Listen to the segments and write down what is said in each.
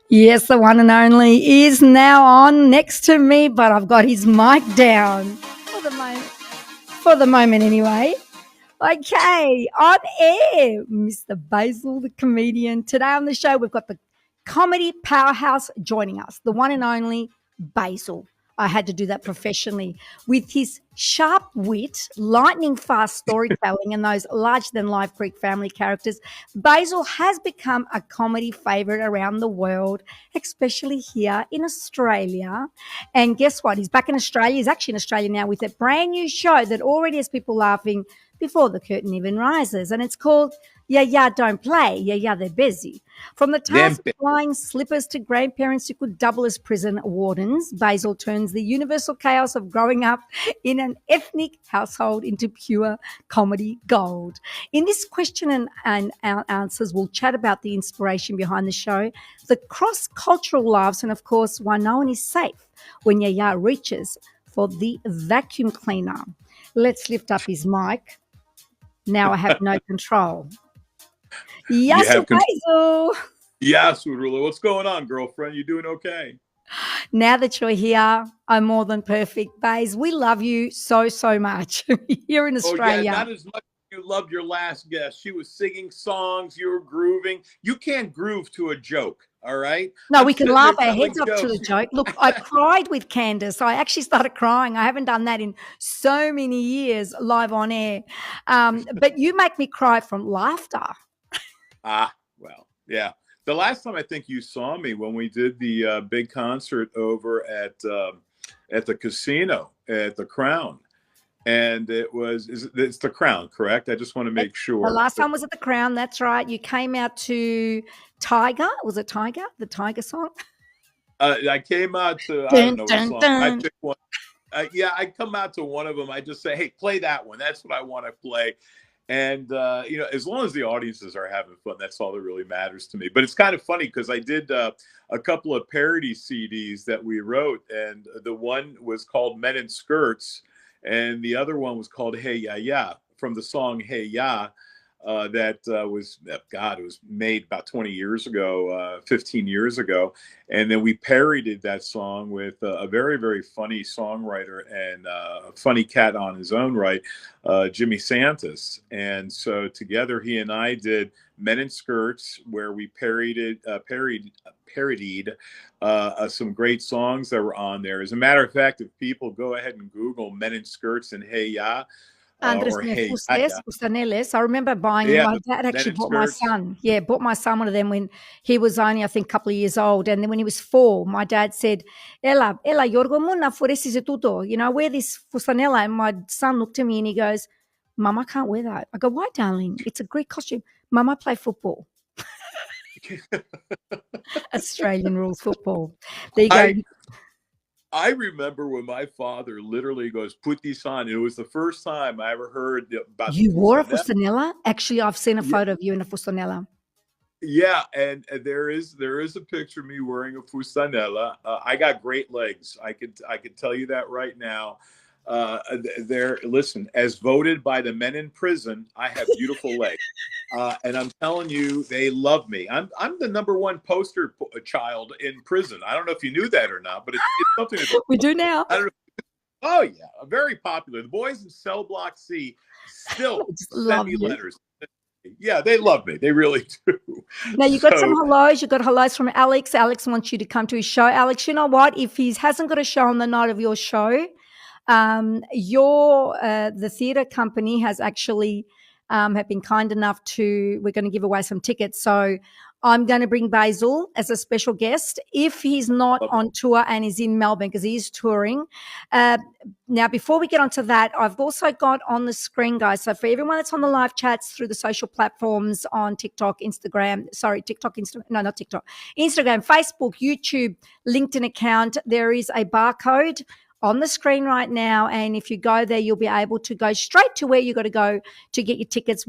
Yes, the one and only is now on next to me, but I've got his mic down for the moment. For the moment, anyway. Okay, on air, Mr. Basile the Comedian. Today on the show, we've got the comedy powerhouse joining us, the one and only Basile. I had to do that professionally. With his sharp wit, lightning fast storytelling, and those larger-than-life Greek family characters, Basile has become a comedy favourite around the world, especially here in Australia. And guess what? He's back in Australia. He's actually in Australia now with a brand new show that already has people laughing before the curtain even rises. And it's called Yiayia Don't Play, Yiayia They're Busy. From the task of flying slippers to grandparents who could double as prison wardens, Basile turns the universal chaos of growing up in an ethnic household into pure comedy gold. In this question and answers, we'll chat about the inspiration behind the show, the cross-cultural laughs, and of course, why no one is safe when Yiayia reaches for the vacuum cleaner. Let's lift up his mic. Now I have no control. Yes, Basile. Yes, Urula. What's going on, girlfriend? You doing okay? Now that you're here, I'm more than perfect. Baze, we love you so, so much here in Australia. Oh, yeah, not as much as you loved your last guest. She was singing songs. You were grooving. You can't groove to a joke, all right? No, we can laugh our heads off to the joke. Look, I cried with Candace. I actually started crying. I haven't done that in so many years live on air. But you make me cry from laughter. Well, yeah. The last time I think you saw me when we did the big concert over at the casino at the Crown, and it's the Crown, correct? I just want to make sure. The last time was at the Crown. That's right. You came out to Tiger. Was it Tiger? The Tiger song? I came out to I don't know what song. I picked one. I come out to one of them. I just say, hey, play that one. That's what I want to play. And, as long as the audiences are having fun, that's all that really matters to me. But it's kind of funny because I did a couple of parody CDs that we wrote. And the one was called Men in Skirts. And the other one was called Hey Ya Ya, from the song Hey Ya. It was made about 20 years ago, 15 years ago. And then we parodied that song with a very, very funny songwriter and a funny cat on his own right, Jimmy Santis. And so together he and I did Men in Skirts, where we parodied some great songs that were on there. As a matter of fact, if people go ahead and Google Men in Skirts and Hey Ya, Andres Fustaneles. I remember buying them. My dad actually bought my son one of them when he was only, I think, a couple of years old. And then when he was 4, my dad said, Ella, Yorgo Muna foresi tuto. Wear this fustanella. And my son looked at me and he goes, Mum, I can't wear that. I go, why, darling? It's a Greek costume. Mum, I play football. Australian rules football. There you go. I remember when my father literally goes, put these on. It was the first time I ever heard about. You wore a fustanella? Actually, I've seen a photo of you in a fustanella. Yeah, and there is a picture of me wearing a fustanella. I got great legs. I could tell you that right now. Listen, as voted by the men in prison, I have beautiful legs. And I'm telling you, they love me. I'm the number one poster child in prison. I don't know if you knew that or not, but it's something that we do now. Oh yeah, very popular. The boys in cell block C still send me letters. Yeah, they love me. They really do. Now, you got some hellos. You got hellos from Alex. Alex wants you to come to his show. Alex, you know what? If he hasn't got a show on the night of your show, the theatre company has actually have been kind enough we're going to give away some tickets. So I'm going to bring Basile as a special guest if he's not on tour and is in Melbourne, because he is touring. Now, before we get onto that, I've also got on the screen, guys, so for everyone that's on the live chats through the social platforms on Instagram, Facebook, YouTube, LinkedIn account, there is a barcode on the screen right now. And if you go there, you'll be able to go straight to where you got to go to get your tickets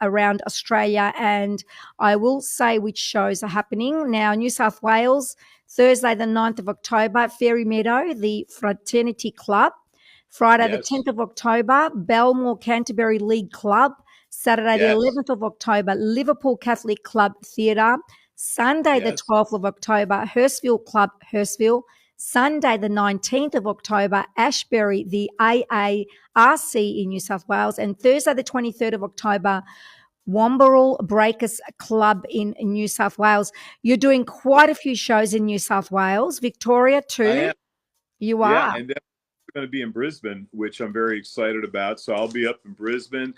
around Australia. And I will say which shows are happening. Now, New South Wales, Thursday, the 9th of October, Fairy Meadow, the Fraternity Club. Friday, the 10th of October, Belmore Canterbury League Club. Saturday, the 11th of October, Liverpool Catholic Club Theatre. Sunday, the 12th of October, Hurstville Club, Hurstville. Sunday, the 19th of October, Ashbury, the AARC in New South Wales. And Thursday, the 23rd of October, Wamberal Breakers Club in New South Wales. You're doing quite a few shows in New South Wales. Victoria, too. I am. You are. Yeah, and then we're going to be in Brisbane, which I'm very excited about. So I'll be up in Brisbane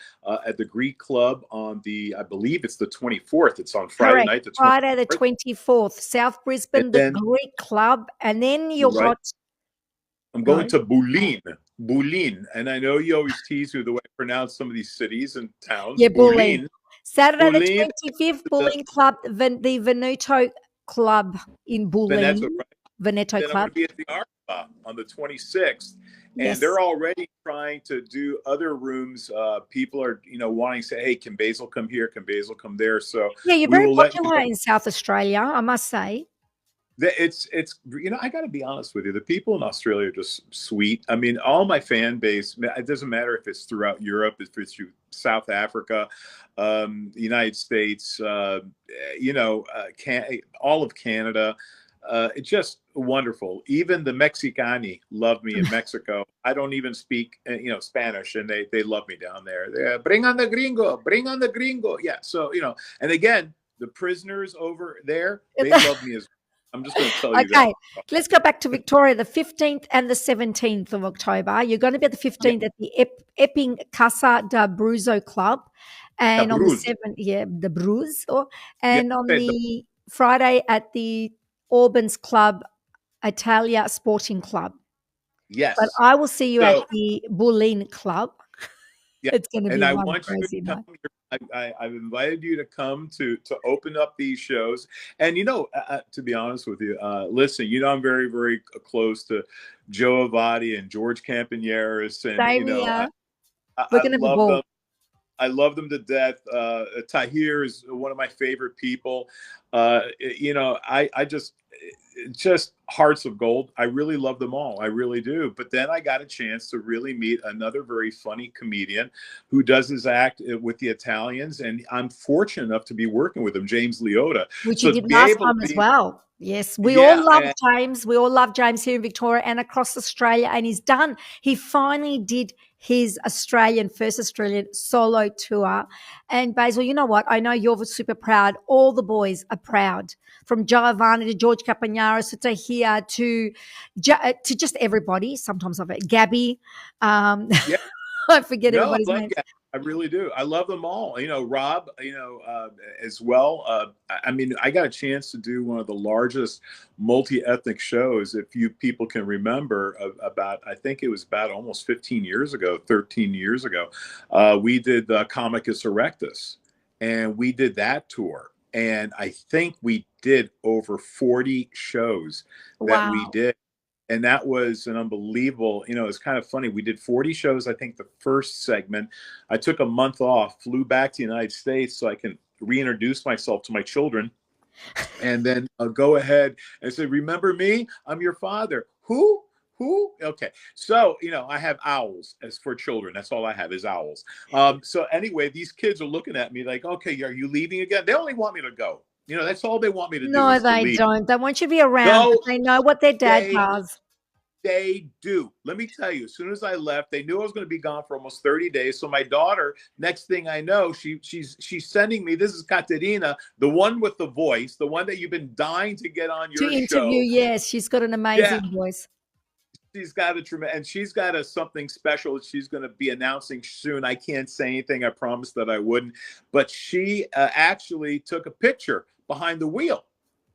at the Greek Club on I believe it's the 24th. It's on Friday night. Friday the 24th. South Brisbane, and the Greek Club. And then you've got... I'm going to Bulin. And I know you always tease me the way I pronounce some of these cities and towns. Yeah, Bulin. Saturday the 25th, Bulin Club, the Veneto Club in Bulin. Veneto then Club. I'm going to be at the Arca on the 26th. And they're already trying to do other rooms. People are, wanting to say, hey, can Basile come here? Can Basile come there? So yeah, you're very popular in South Australia, I must say. It's I got to be honest with you. The people in Australia are just sweet. I mean, all my fan base, it doesn't matter if it's throughout Europe, if it's through South Africa, the United States, all of Canada. It's just wonderful. Even the Mexicani love me in Mexico. I don't even speak, Spanish, and they love me down there. Bring on the gringo, bring on the gringo. Yeah. So, and again, the prisoners over there, they love me as well. I'm just going to tell you that. Okay, let's go back to Victoria, the 15th and the 17th of October. You're going to be at the 15th at the Epping Casa da Bruzo Club. And on the 7th, the Bruce. And on the Friday at the Auburn's Club, Italia Sporting Club. Yes. But I will see you at the Bulin Club. Yeah. It's going to be and I one want crazy you to night. I've invited you to come to open up these shows. And, to be honest with you, listen, I'm very, very close to Joe Avati and George Campaneris. And, Same here. We're going to love them. I love them to death. Tahir is one of my favorite people. I just hearts of gold. I really love them all. I really do. But then I got a chance to really meet another very funny comedian who does his act with the Italians. And I'm fortunate enough to be working with him, James Liotta. Which you did last time as well. Yes, we all love James. We all love James here in Victoria and across Australia. And he finally did his first Australian solo tour. And Basile, you know what? I know you're super proud. All the boys are proud. From Giovanni to George Campaneris to Tahir to just everybody. Sometimes I forget Gabby. I forget everybody's name. I really do. I love them all. Rob, as well. I got a chance to do one of the largest multi-ethnic shows, if you people can remember, I think it was about almost 13 years ago. We did the Comicus Erectus, and we did that tour. And I think we did over 40 shows that we did. And that was an unbelievable, it's kind of funny. We did 40 shows. I think the first segment, I took a month off, flew back to the United States so I can reintroduce myself to my children. And then I'll go ahead and say, remember me? I'm your father. Who? Okay. So, I have owls as for children. That's all I have is owls. So anyway, these kids are looking at me like, okay, are you leaving again? They only want me to go. That's all they want me to do. No, they don't. They want you to be around. No, they know what their dad does. They do. Let me tell you, as soon as I left, they knew I was going to be gone for almost 30 days. So my daughter, next thing I know, she's sending me, this is Katerina, the one with the voice, the one that you've been dying to get on your show. To interview, yes. She's got an amazing voice. She's got she's got something special that she's going to be announcing soon. I can't say anything. I promised that I wouldn't. But she actually took a picture behind the wheel.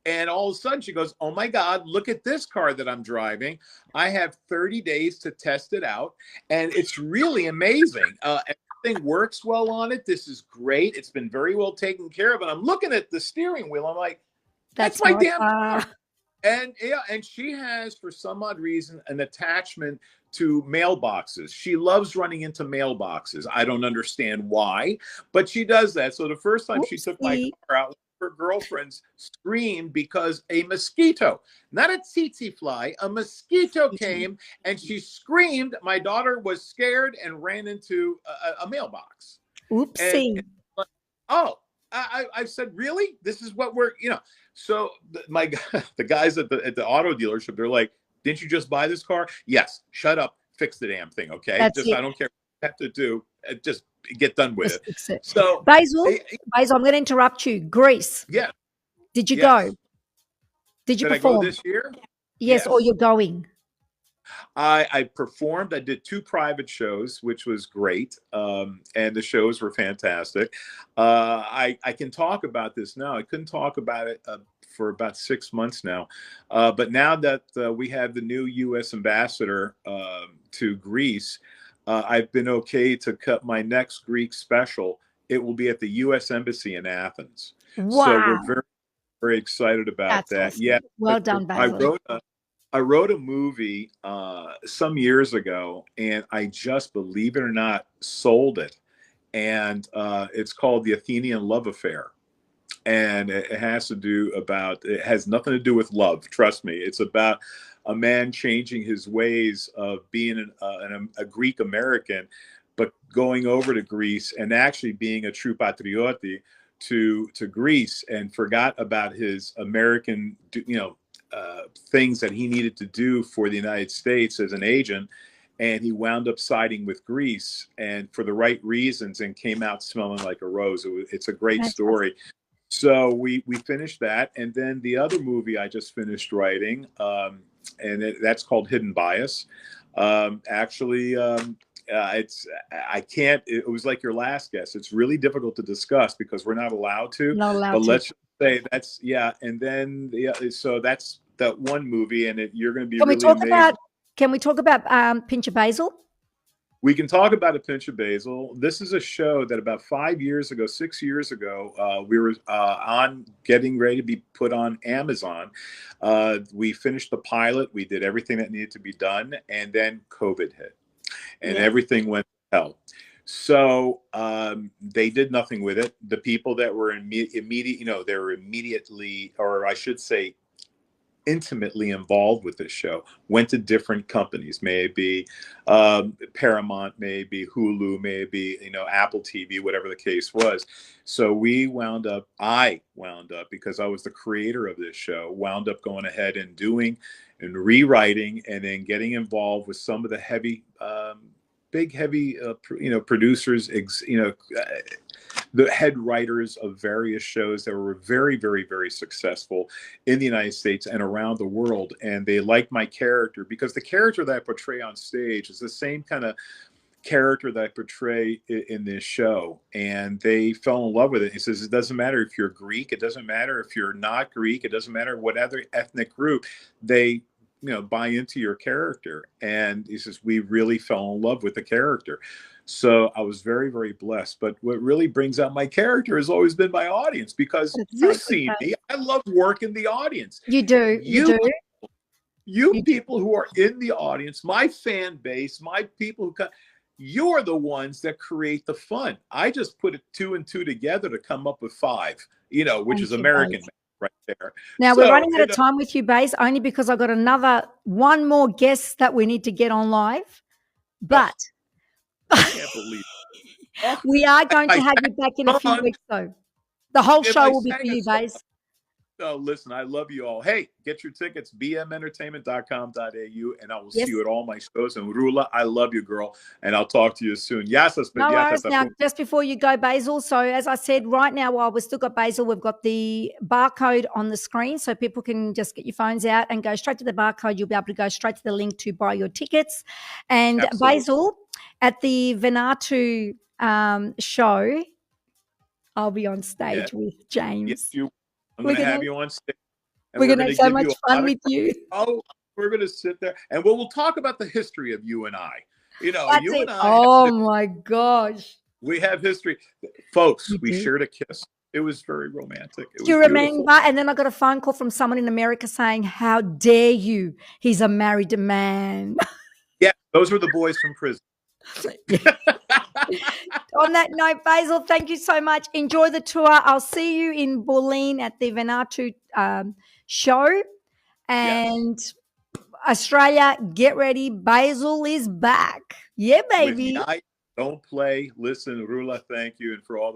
And all of a sudden she goes, oh my God, look at this car that I'm driving. I have 30 days to test it out. And it's really amazing. Everything works well on it. This is great. It's been very well taken care of. And I'm looking at the steering wheel. I'm like, that's my damn car. And yeah, and she has, for some odd reason, an attachment to mailboxes. She loves running into mailboxes. I don't understand why, but she does that. So the first time she took my Oopsie. car out, her girlfriends screamed because a mosquito, not a tsetse fly, a mosquito came, and she screamed. My daughter was scared and ran into a mailbox. And Oopsie. oh, I said, really? This is what we're, So the guys at the auto dealership, they're like, didn't you just buy this car? Yes. Shut up. Fix the damn thing. Okay. That's Just, it. I don't care what you have to do. Just get done with Just it. fix it. So Basil, I'm going to interrupt you. Greece. yeah. Did you Yes. go? Did you Did I go perform? this year? Yes, or you're going? I performed. I did 2 private shows, which was great, and the shows were fantastic. I can talk about this now. I couldn't talk about it for about 6 months now, but now that we have the new U.S. ambassador to Greece, I've been okay to cut my next Greek special. It will be at the U.S. Embassy in Athens. Wow. So we're very, very excited about that. Awesome. Yeah, well done, Basil. I wrote a movie some years ago, and I just, believe it or not, sold it. And it's called The Athenian Love Affair. And it has nothing to do with love. Trust me. It's about a man changing his ways of being a Greek American, but going over to Greece and actually being a true patrioti to Greece, and forgot about his American, things that he needed to do for the United States as an agent. And he wound up siding with Greece, and for the right reasons, and came out smelling like a rose. It's a great story. So we finished that. And then the other movie I just finished writing, that's called Hidden Bias. It was like your last guess. It's really difficult to discuss because we're not allowed to. But let's just say that's, yeah. And then, so that's that one movie, and you're going to be really amazed. Can we talk about Pinch of Basil? We can talk about A Pinch of Basil. This is a show that about 6 years ago, we were on, getting ready to be put on Amazon. We finished the pilot. We did everything that needed to be done. And then COVID hit, and everything went to hell. So they did nothing with it. The people that were they were immediately, or I should say, intimately involved with this show, went to different companies, maybe Paramount, maybe Hulu, maybe Apple TV, whatever the case was. So I wound up, because I was the creator of this show, wound up going ahead and doing and rewriting, and then getting involved with some of the big heavy producers, the head writers of various shows that were very, very, very successful in the United States and around the world. And they liked my character, because the character that I portray on stage is the same kind of character that I portray in this show. And they fell in love with it. He says, it doesn't matter if you're Greek. It doesn't matter if you're not Greek. It doesn't matter what other ethnic group. They buy into your character. And he says, we really fell in love with the character. So I was very, very blessed. But what really brings out my character has always been my audience, because you see me. I love working the audience. You do. You people who are in the audience, my fan base, my people who come, you're the ones that create the fun. I just put 2 and 2 together to come up with 5, which is American right there. Now, we're running out of time with you, Base, only because I've got one more guest that we need to get on live. But I can't believe it. We are going to have you back in a few weeks, though. The whole show will be for you, Base. Oh, listen, I love you all. Hey, get your tickets, bmentertainment.com.au, and I will see you at all my shows. And Rula, I love you, girl, and I'll talk to you soon. Yes, no worries. Now, just before you go, Basil, so as I said, right now, while we've still got Basil, we've got the barcode on the screen, so people can just get your phones out and go straight to the barcode. You'll be able to go straight to the link to buy your tickets. And Basil, at the Venatu show, I'll be on stage with James. Yes, I'm going to have you on stage. We're going to have so much fun with you. Oh, we're going to sit there, and we'll talk about the history of you and I. And I. Oh my gosh. We have history. Folks, we shared a kiss. It was very romantic. It Do you was beautiful. remember? And then I got a phone call from someone in America saying, "How dare you? He's a married man." Yeah, those were the boys from prison. On that note, Basile, thank you so much. Enjoy the tour. I'll see you in Berlin at the Venatu show. And yes. Australia, get ready. Basile is back. Yeah, baby. With Yiayia, don't play. Listen, Rula, thank you. And for all